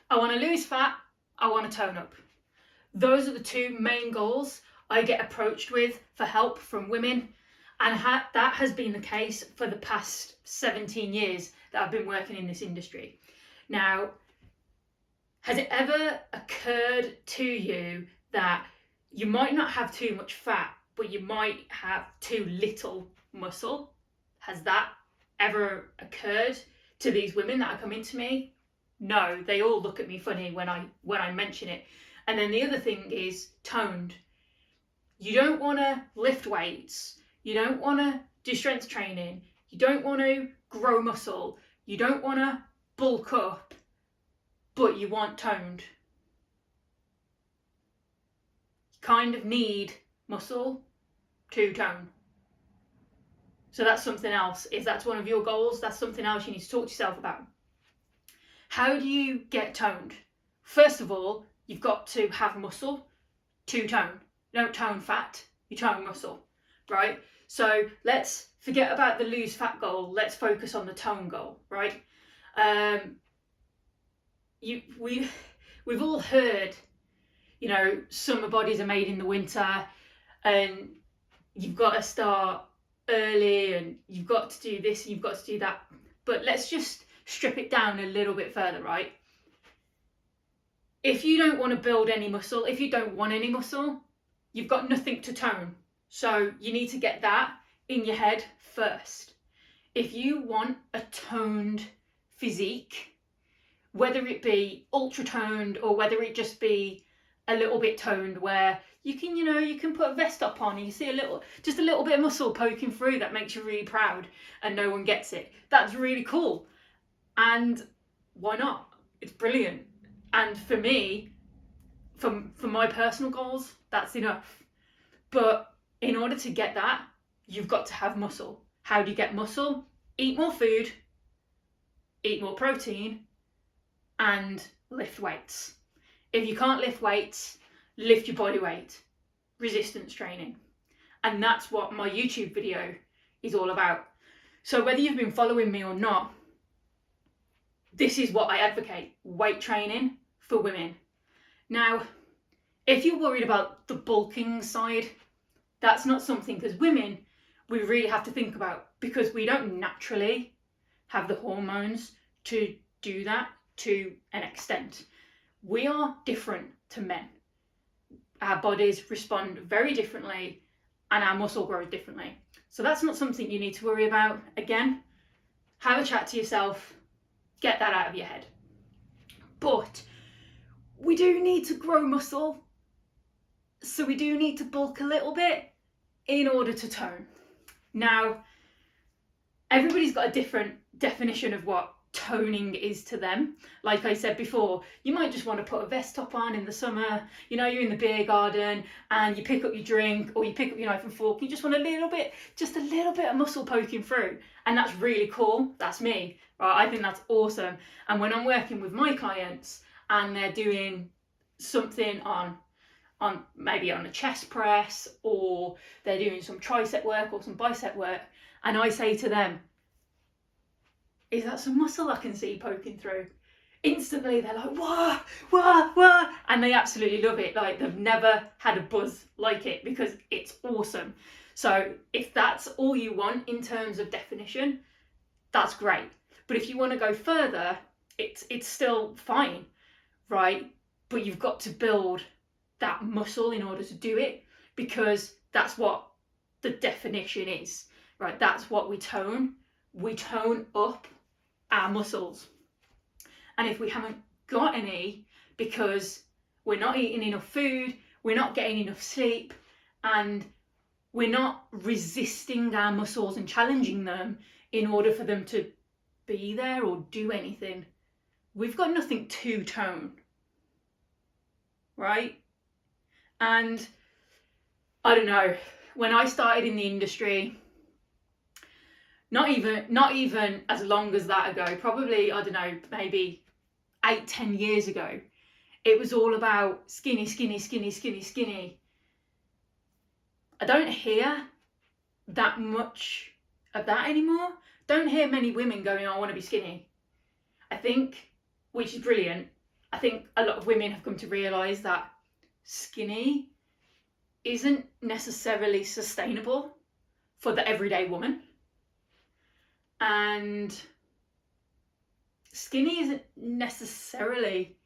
I want to lose fat, I want to tone up. Those are the two main goals I get approached with for help from women, and that has been the case for the past 17 years that I've been working in this industry. Now, has it ever occurred to you that you might not have too much fat, but you might have too little muscle? Has that ever occurred to these women that are coming to me? No, they all look at me funny when I mention it. And then the other thing is toned. You don't want to lift weights. You don't want to do strength training. You don't want to grow muscle. You don't want to bulk up, but you want toned. You kind of need muscle to tone. So that's something else. If that's one of your goals, that's something else you need to talk to yourself about. How do you get toned? First of all, you've got to have muscle to tone. You don't tone fat, you tone muscle, right? So let's forget about the lose fat goal. Let's focus on the tone goal, right? We've all heard, summer bodies are made in the winter, and you've got to start early, and you've got to do this, and you've got to do that. But let's just strip it down a little bit further, right? If you don't want to build any muscle, if you don't want any muscle, you've got nothing to tone. So you need to get that in your head first. If you want a toned physique, whether it be ultra toned or whether it just be a little bit toned where you can put a vest up on and you see just a little bit of muscle poking through that makes you really proud and no one gets it. That's really cool. And why not? It's brilliant. And for me, for my personal goals, that's enough. But in order to get that, you've got to have muscle. How do you get muscle? Eat more food, eat more protein, and lift weights. If you can't lift weights, lift your body weight. Resistance training. And that's what my YouTube video is all about. So whether you've been following me or not, this is what I advocate: weight training for women. Now, if you're worried about the bulking side, that's not something, because women, we really have to think about, because we don't naturally have the hormones to do that to an extent. We are different to men. Our bodies respond very differently and our muscle grows differently. So that's not something you need to worry about. Again, have a chat to yourself, get that out of your head. But we do need to grow muscle, so we do need to bulk a little bit in order to tone. Now, everybody's got a different definition of what toning is to them. Like I said before, you might just want to put a vest top on in the summer, you're in the beer garden and you pick up your drink or you pick up your knife and fork, you just want just a little bit of muscle poking through, and that's really cool. That's me, right? I think that's awesome. And when I'm working with my clients and they're doing something on maybe on a chest press, or they're doing some tricep work or some bicep work, and I say to them, is that some muscle I can see poking through? Instantly they're like, whoa, whoa, whoa, and they absolutely love it. Like, they've never had a buzz like it, because it's awesome. So if that's all you want in terms of definition, that's great. But if you want to go further, it's still fine, right? But you've got to build that muscle in order to do it, because that's what the definition is, right? That's what we tone. We tone up our muscles. And if we haven't got any, because we're not eating enough food, we're not getting enough sleep, and we're not resisting our muscles and challenging them in order for them to be there or do anything, we've got nothing to tone, right? And I don't know, when I started in the industry, not even as long as that ago, probably, I don't know, maybe 8-10 years ago, it was all about skinny, skinny, skinny, skinny, skinny. I don't hear that much of that anymore. Don't hear many women going, I want to be skinny. I think, which is brilliant, I think a lot of women have come to realise that skinny isn't necessarily sustainable for the everyday woman. And skinny isn't necessarily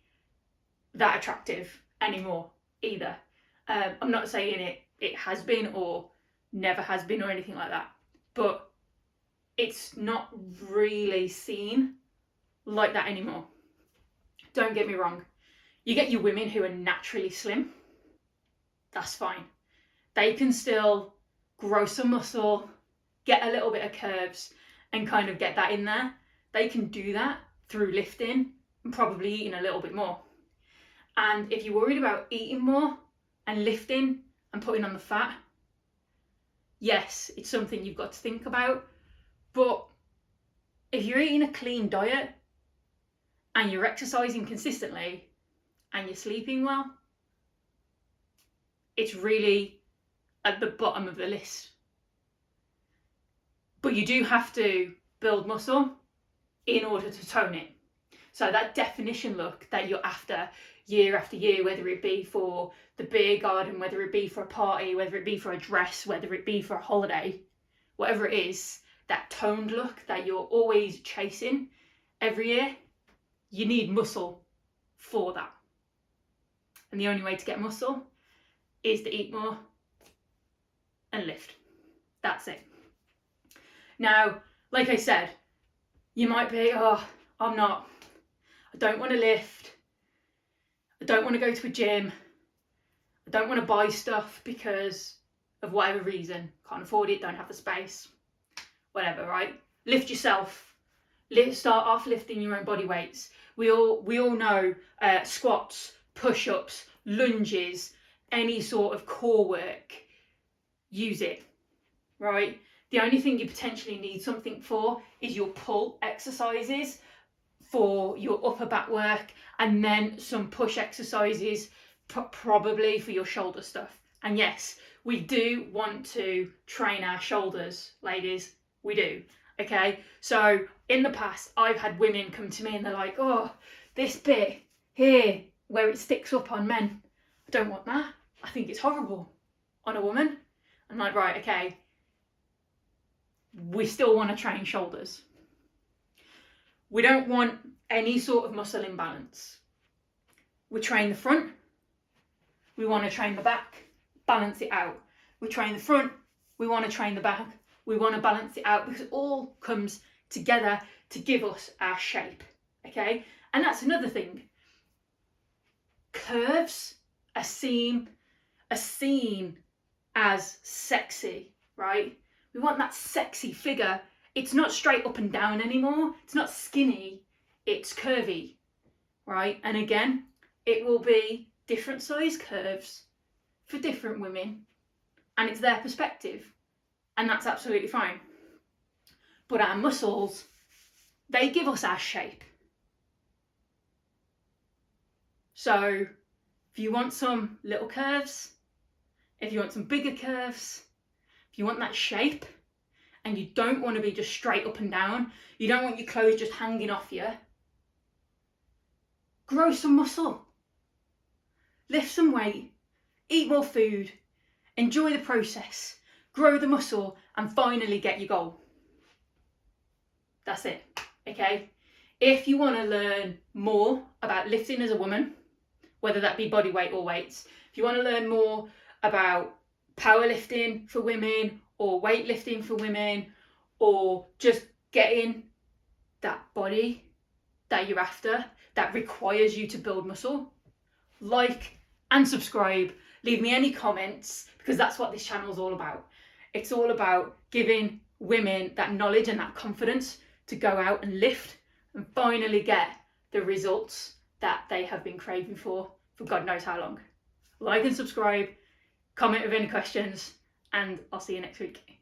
that attractive anymore either. I'm not saying it has been or never has been or anything like that, but it's not really seen like that anymore. Don't get me wrong. You get your women who are naturally slim. That's fine. They can still grow some muscle, get a little bit of curves, and kind of get that in there. They can do that through lifting and probably eating a little bit more. And if you're worried about eating more and lifting and putting on the fat, yes, it's something you've got to think about. But if you're eating a clean diet and you're exercising consistently and you're sleeping well, it's really at the bottom of the list. But you do have to build muscle in order to tone it. So that definition look that you're after year, whether it be for the beer garden, whether it be for a party, whether it be for a dress, whether it be for a holiday, whatever it is, that toned look that you're always chasing every year, you need muscle for that. And the only way to get muscle is to eat more and lift. That's it. Now, like I said, you might be, I don't want to lift. I don't want to go to a gym. I don't want to buy stuff because of whatever reason. Can't afford it, don't have the space. Whatever, right? Lift yourself. Start off lifting your own body weights. We all know squats, push-ups, lunges, any sort of core work. Use it, right? The only thing you potentially need something for is your pull exercises for your upper back work, and then some push exercises probably for your shoulder stuff. And yes, we do want to train our shoulders, ladies. We do. Okay, so in the past, I've had women come to me and they're like, oh, this bit here where it sticks up on men, I don't want that. I think it's horrible on a woman. I'm like, right, okay, we still want to train shoulders. We don't want any sort of muscle imbalance. We train the front, we want to train the back, balance it out. We train the front, we want to train the back, we want to balance it out, because it all comes together to give us our shape, okay? And that's another thing. Curves are seen as sexy, right? We want that sexy figure. It's not straight up and down anymore. It's not skinny, it's curvy, right? And again, it will be different size curves for different women, and it's their perspective, and that's absolutely fine. But our muscles, they give us our shape. So if you want some little curves, if you want some bigger curves, if you want that shape, and you don't want to be just straight up and down, you don't want your clothes just hanging off you, grow some muscle, lift some weight, eat more food, enjoy the process, grow the muscle, and finally get your goal. That's it, okay? If you want to learn more about lifting as a woman, whether that be body weight or weights, if you want to learn more about powerlifting for women or weightlifting for women, or just getting that body that you're after that requires you to build muscle, like and subscribe. Leave me any comments, because that's what this channel is all about. It's all about giving women that knowledge and that confidence to go out and lift and finally get the results that they have been craving for God knows how long. Like and subscribe, comment with any questions, and I'll see you next week.